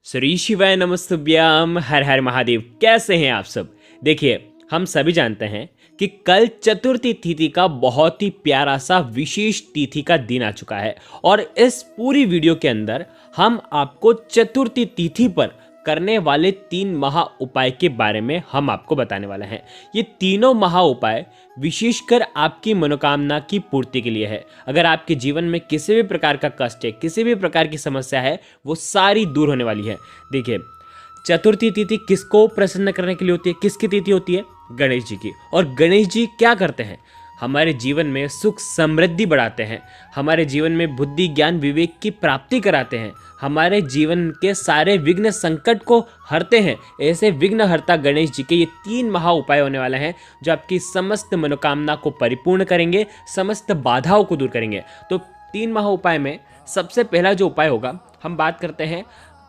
श्री शिवाय नमस्तुभ्यम हर हर महादेव। कैसे हैं आप सब। देखिए, हम सभी जानते हैं कि कल चतुर्थी तिथि का बहुत ही प्यारा सा विशेष तिथि का दिन आ चुका है और इस पूरी वीडियो के अंदर हम आपको चतुर्थी तिथि पर करने वाले 3 महा उपाय के बारे में हम आपको बताने वाले हैं। ये तीनों महा उपाय विशेषकर आपकी मनोकामना की पूर्ति के लिए है। अगर आपके जीवन में किसी भी प्रकार का कष्ट है, किसी भी प्रकार की समस्या है, वो सारी दूर होने वाली है। देखिए, चतुर्थी तिथि किसको प्रसन्न करने के लिए होती है? किसकी तिथि होती है? गणेश जी की। और गणेश जी क्या करते हैं? हमारे जीवन में सुख समृद्धि बढ़ाते हैं, हमारे जीवन में बुद्धि ज्ञान विवेक की प्राप्ति कराते हैं, हमारे जीवन के सारे विघ्न संकट को हरते हैं। ऐसे विघ्न हरता गणेश जी के ये 3 महा उपाय होने वाले हैं जो आपकी समस्त मनोकामना को परिपूर्ण करेंगे, समस्त बाधाओं को दूर करेंगे। तो 3 महा उपाय में सबसे पहला जो उपाय होगा, हम बात करते हैं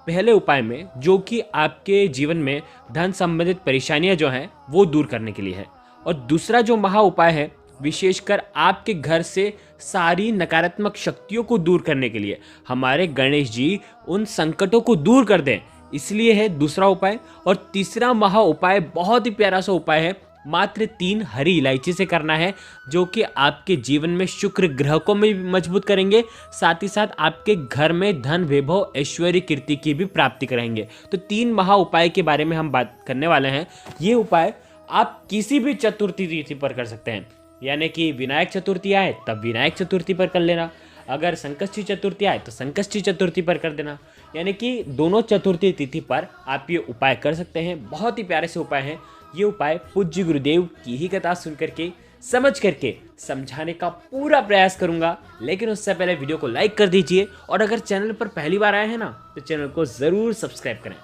पहले उपाय में, जो कि आपके जीवन में धन संबंधित परेशानियां जो हैं वो दूर करने के लिए है। और दूसरा जो महा उपाय है, विशेषकर आपके घर से सारी नकारात्मक शक्तियों को दूर करने के लिए हमारे गणेश जी उन संकटों को दूर कर दें, इसलिए है दूसरा उपाय। और तीसरा महा उपाय बहुत ही प्यारा सा उपाय है, मात्र 3 हरी इलायची से करना है, जो कि आपके जीवन में शुक्र ग्रह को भी मजबूत करेंगे, साथ ही साथ आपके घर में धन वैभव ऐश्वर्य कीर्ति की भी प्राप्ति कराएंगे। तो 3 महा उपाय के बारे में हम बात करने वाले हैं। ये उपाय आप किसी भी चतुर्थी तिथि पर कर सकते हैं, यानी कि विनायक चतुर्थी आए तब विनायक चतुर्थी पर कर लेना, अगर संकष्टी चतुर्थी आए तो संकष्टी चतुर्थी पर कर देना, यानी कि दोनों चतुर्थी तिथि पर आप ये उपाय कर सकते हैं। बहुत ही प्यारे से उपाय हैं। ये उपाय पूज्य गुरुदेव की ही कथा सुन करके समझ करके समझाने का पूरा प्रयास करूंगा, लेकिन उससे पहले वीडियो को लाइक कर दीजिए और अगर चैनल पर पहली बार आए हैं ना, तो चैनल को ज़रूर सब्सक्राइब करें।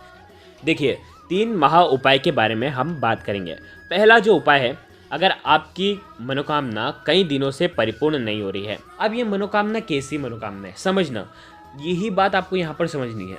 देखिए, 3 महा उपाय के बारे में हम बात करेंगे। पहला जो उपाय है, अगर आपकी मनोकामना कई दिनों से परिपूर्ण नहीं हो रही है, अब ये मनोकामना कैसी मनोकामना है समझना, यही बात आपको यहाँ पर समझनी है।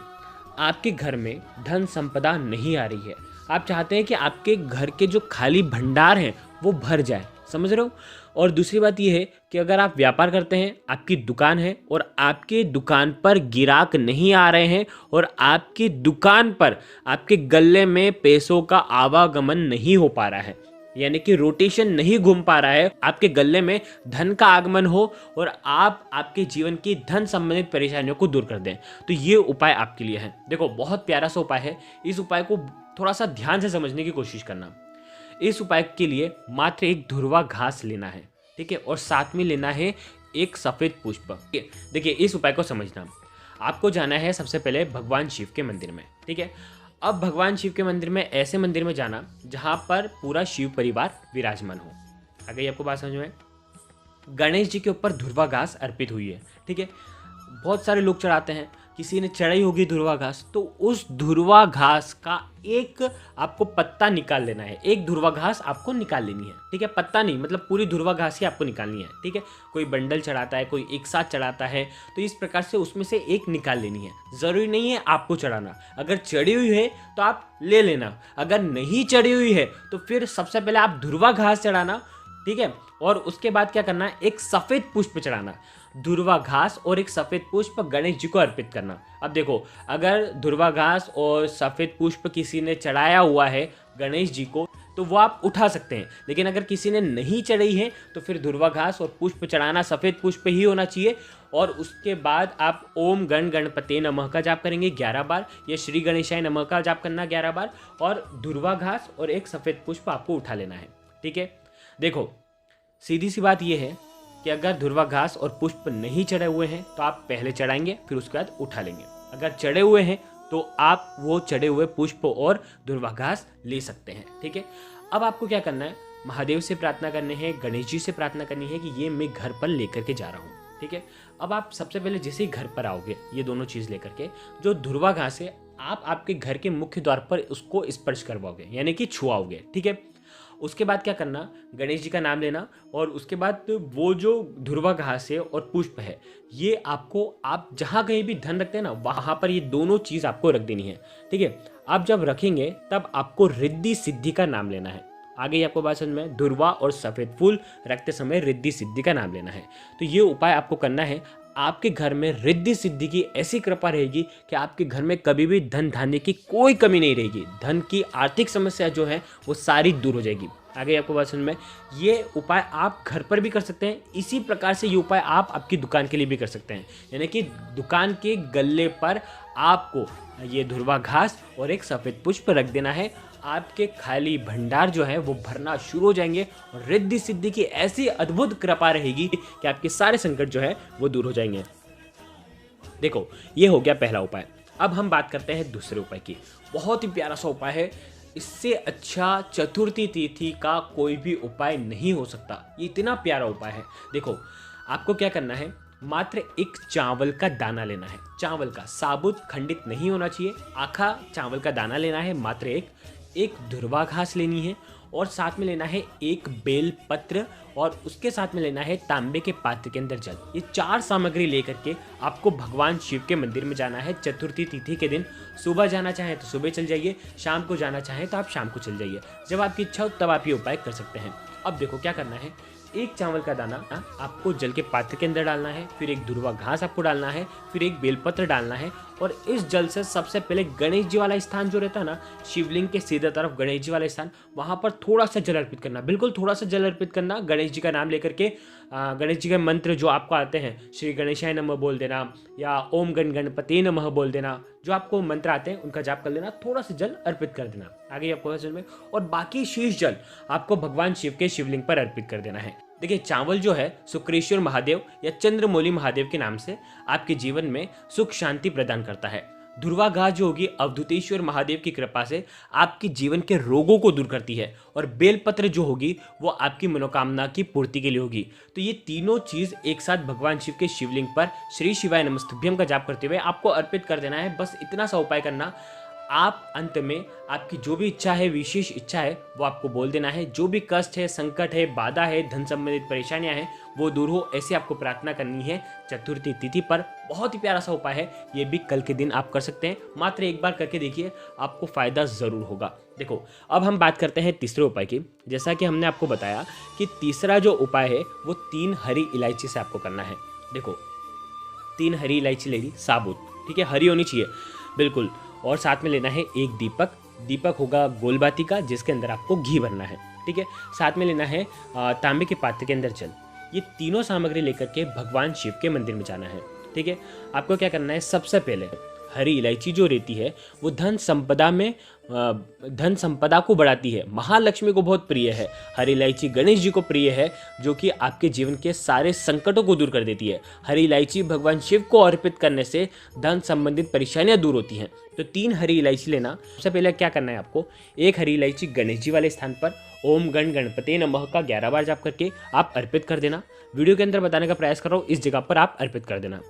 आपके घर में धन संपदा नहीं आ रही है, आप चाहते हैं कि आपके घर के जो खाली भंडार हैं वो भर जाए, समझ रहे हो। और दूसरी बात ये है कि अगर आप व्यापार करते हैं, आपकी दुकान है और आपके दुकान पर गिराक नहीं आ रहे हैं और आपकी दुकान पर आपके गल्ले में पैसों का आवागमन नहीं हो पा रहा है, यानी कि रोटेशन नहीं घूम पा रहा है, आपके गले में धन का आगमन हो और आप आपके जीवन की धन संबंधित परेशानियों को दूर कर दें, तो ये उपाय आपके लिए है। देखो, बहुत प्यारा सा उपाय है। इस उपाय को थोड़ा सा ध्यान से समझने की कोशिश करना। इस उपाय के लिए मात्र एक धुरवा घास लेना है, ठीक है, और साथ में लेना है एक सफेद पुष्प। देखिए, इस उपाय को समझना, आपको जाना है सबसे पहले भगवान शिव के मंदिर में, ठीक है। अब भगवान शिव के मंदिर में, ऐसे मंदिर में जाना जहाँ पर पूरा शिव परिवार विराजमान हो। आ गई आपको बात समझ में? गणेश जी के ऊपर धुरवा घास अर्पित हुई है, ठीक है। बहुत सारे लोग चढ़ाते हैं, किसी ने चढ़ाई होगी धुरवा घास, तो उस धुरवा घास का एक आपको पत्ता निकाल लेना है। एक धुरवा घास आपको निकाल लेनी है, ठीक है। पत्ता नहीं, मतलब पूरी धुरवा घास ही आपको निकालनी है, ठीक है। कोई बंडल चढ़ाता है, कोई एक साथ चढ़ाता है, तो इस प्रकार से उसमें से एक निकाल लेनी है। ज़रूरी नहीं है आपको चढ़ाना, अगर चढ़ी हुई है तो आप ले लेना, अगर नहीं चढ़ी हुई है तो फिर सबसे पहले आप धुरवा घास चढ़ाना, ठीक है। और उसके बाद क्या करना है, एक सफ़ेद पुष्प चढ़ाना। धुरवा घास और एक सफ़ेद पुष्प गणेश जी को अर्पित करना। अब देखो, अगर धुरवा घास और सफ़ेद पुष्प किसी ने चढ़ाया हुआ है गणेश जी को, तो वो आप उठा सकते हैं, लेकिन अगर किसी ने नहीं चढ़ाई है तो फिर धुरवा घास और पुष्प चढ़ाना सफ़ेद पुष्प ही होना चाहिए। और उसके बाद आप ओम गण गणपते नमः का जाप करेंगे 11 बार, या श्री गणेशाय नमः का जाप करना 11 बार, और धुरवा घास और एक सफ़ेद पुष्प आपको उठा लेना है, ठीक है। देखो, सीधी सी बात यह है कि अगर धुरवा घास और पुष्प नहीं चढ़े हुए हैं तो आप पहले चढ़ाएंगे, फिर उसके बाद उठा लेंगे। अगर चढ़े हुए हैं तो आप वो चढ़े हुए पुष्प और धुरवा घास ले सकते हैं, ठीक है। अब आपको क्या करना है, महादेव से प्रार्थना करनी है, गणेश जी से प्रार्थना करनी है कि ये मैं घर पर लेकर के जा रहा हूँ, ठीक है। अब आप सबसे पहले जैसे ही घर पर आओगे, ये दोनों चीज़ लेकर के, जो धुरवा घास है आप आपके घर के मुख्य द्वार पर उसको स्पर्श करवाओगे, यानी कि छुआओगे, ठीक है। उसके बाद क्या करना, गणेश जी का नाम लेना, और उसके बाद वो जो धुरवा घास है और पुष्प है, ये आपको, आप जहाँ कहीं भी धन रखते हैं ना, वहाँ पर ये दोनों चीज़ आपको रख देनी है, ठीक है। आप जब रखेंगे तब आपको रिद्धि सिद्धि का नाम लेना है। आगे आपको बात समझ में, धुरवा और सफ़ेद फूल रखते समय रिद्धि सिद्धि का नाम लेना है। तो ये उपाय आपको करना है। आपके घर में रिद्धि सिद्धि की ऐसी कृपा रहेगी कि आपके घर में कभी भी धन धान्य की कोई कमी नहीं रहेगी। धन की आर्थिक समस्या जो है वो सारी दूर हो जाएगी। आगे आपको बात समझ में, ये उपाय आप घर पर भी कर सकते हैं। इसी प्रकार से ये उपाय आप आपकी दुकान के लिए भी कर सकते हैं। यानी कि दुकान के गल्ले पर आपको ये धुरवा घास और एक सफ़ेद पुष्प रख देना है। आपके खाली भंडार जो है वो भरना शुरू हो जाएंगे और रिद्धि सिद्धि की ऐसी अद्भुत कृपा रहेगी कि आपके सारे संकट जो है वो दूर हो जाएंगे। देखो, ये हो गया पहला उपाय। अब हम बात करते हैं दूसरे उपाय की। बहुत ही प्यारा सा उपाय है। इससे अच्छा चतुर्थी तिथि का कोई भी उपाय नहीं हो सकता। ये इतना प्यारा उपाय है। देखो, आपको क्या करना है, मात्र एक चावल का दाना लेना है। चावल का, साबुत खंडित नहीं होना चाहिए। आखा चावल का दाना लेना है, मात्र एक धुरवा घास लेनी है और साथ में लेना है एक बेल पत्र और उसके साथ में लेना है तांबे के पात्र के अंदर जल। ये 4 सामग्री लेकर के आपको भगवान शिव के मंदिर में जाना है चतुर्थी तिथि के दिन। सुबह जाना चाहें तो सुबह चल जाइए, शाम को जाना चाहें तो आप शाम को चल जाइए। जब आपकी इच्छा हो तब आप ये उपाय कर सकते हैं। अब देखो क्या करना है, एक चावल का दाना आपको जल के पात्र के अंदर डालना है, फिर एक धुरवा घास आपको डालना है, फिर एक बेलपत्र डालना है और इस जल से सबसे पहले गणेश जी वाला स्थान जो रहता है ना, शिवलिंग के सीधे तरफ गणेश जी वाला स्थान, वहां पर थोड़ा सा जल अर्पित करना। बिल्कुल थोड़ा सा जल अर्पित करना। गणेश जी का नाम लेकर के गणेश जी के मंत्र जो आपको आते हैं, श्री गणेशाय नमः बोल देना या ओम गण गणपति नमः बोल देना, जो आपको मंत्र आते हैं उनका जाप कर लेना। थोड़ा सा जल अर्पित कर देना आगे आपको समझ में, और बाकी शेष जल आपको भगवान शिव के शिवलिंग पर अर्पित कर देना है। देखिए, चावल जो है शुक्रेश्वर महादेव या चंद्रमौली महादेव के नाम से आपके जीवन में सुख शांति प्रदान करता है। धुरवा घास जो होगी अवधूतेश्वर महादेव की कृपा से आपके जीवन के रोगों को दूर करती है और बेलपत्र जो होगी वो आपकी मनोकामना की पूर्ति के लिए होगी। तो ये तीनों चीज एक साथ भगवान शिव के शिवलिंग पर श्री शिवाय नमस्तुभ्यम का जाप करते हुए आपको अर्पित कर देना है। बस इतना सा उपाय करना। आप अंत में आपकी जो भी इच्छा है, विशेष इच्छा है, वो आपको बोल देना है। जो भी कष्ट है, संकट है, बाधा है, धन संबंधित परेशानियां हैं, वो दूर हो, ऐसी आपको प्रार्थना करनी है चतुर्थी तिथि पर। बहुत ही प्यारा सा उपाय है। ये भी कल के दिन आप कर सकते हैं। मात्र एक बार करके देखिए, आपको फायदा जरूर होगा। देखो, अब हम बात करते हैं तीसरे उपाय की। जैसा कि हमने आपको बताया कि तीसरा जो उपाय है वो 3 हरी इलायची से आपको करना है। देखो, 3 हरी इलायची ले ली साबुत, ठीक है, हरी होनी चाहिए बिल्कुल। और साथ में लेना है एक दीपक। दीपक होगा गोलबाती का, जिसके अंदर आपको घी भरना है, ठीक है। साथ में लेना है तांबे के पात्र के अंदर जल। ये तीनों सामग्री लेकर के भगवान शिव के मंदिर में जाना है, ठीक है। आपको क्या करना है, सबसे पहले हरी इलायची जो रहती है वो धन संपदा को बढ़ाती है। महालक्ष्मी को बहुत प्रिय है। हरी इलायची गणेश जी को प्रिय है, जो कि आपके जीवन के सारे संकटों को दूर कर देती है। हरी इलायची भगवान शिव को अर्पित करने से धन संबंधित परेशानियां दूर होती हैं। तो 3 हरी इलायची लेना। सबसे पहले क्या करना है आपको, एक हरी इलायची गणेश जी वाले स्थान पर ओम गण गणपति नमः का 11 बार जाप करके आप अर्पित कर देना। वीडियो के अंदर बताने का प्रयास कर रहा हूँ, इस जगह पर आप अर्पित कर देना।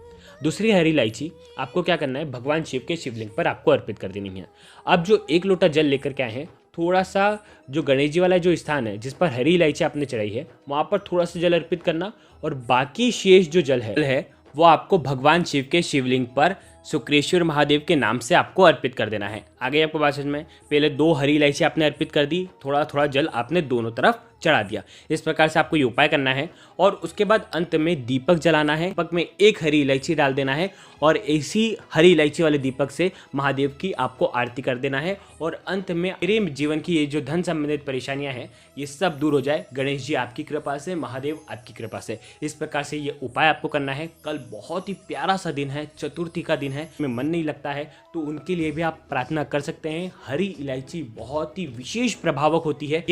दूसरी हरी इलायची आपको क्या करना है, भगवान शिव के शिवलिंग पर आपको अर्पित कर देनी है। अब जो 1 लोटा जल लेकर के आए हैं, थोड़ा सा जो गणेश जी वाला जो स्थान है जिस पर हरी इलायची आपने चढ़ाई है, वहाँ पर थोड़ा सा जल अर्पित करना और बाकी शेष जो जल है वो आपको भगवान शिव के शिवलिंग पर शुक्रेश्वर महादेव के नाम से आपको अर्पित कर देना है। आगे आपको बात समझ में, पहले 2 हरी इलायची आपने अर्पित कर दी, थोड़ा थोड़ा जल आपने दोनों तरफ चढ़ा दिया। इस प्रकार से आपको ये उपाय करना है और उसके बाद अंत में दीपक जलाना है। दीपक में 1 हरी इलायची डाल देना है और इसी हरी इलायची वाले दीपक से महादेव की आपको आरती कर देना है और अंत में मेरे जीवन की ये जो धन संबंधित परेशानियां हैं ये सब दूर हो जाए, गणेश जी आपकी कृपा से, महादेव आपकी कृपा से। इस प्रकार से ये उपाय आपको करना है। कल बहुत ही प्यारा सा दिन है, चतुर्थी का दिन है, में मन नहीं लगता है तो उनके लिए भी आप प्रार्थना कर सकते हैं। हरी इलायची बहुत ही विशेष प्रभावक होती है।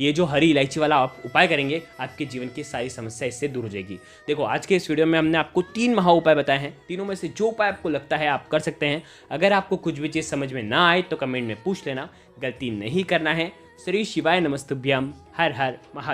ये जो हरी इलायची वाला आप उपाय करेंगे, आपके जीवन की सारी समस्या इससे दूर हो जाएगी। देखो, आज के इस वीडियो में हमने आपको 3 महा उपाय बताए हैं। तीनों में से जो उपाय आपको लगता है आप कर सकते हैं। अगर आपको कुछ भी चीज़ समझ में ना आए तो कमेंट में पूछ लेना, गलती नहीं करना है। श्री शिवाय नमस्तुभ्यम। हर हर महादेव।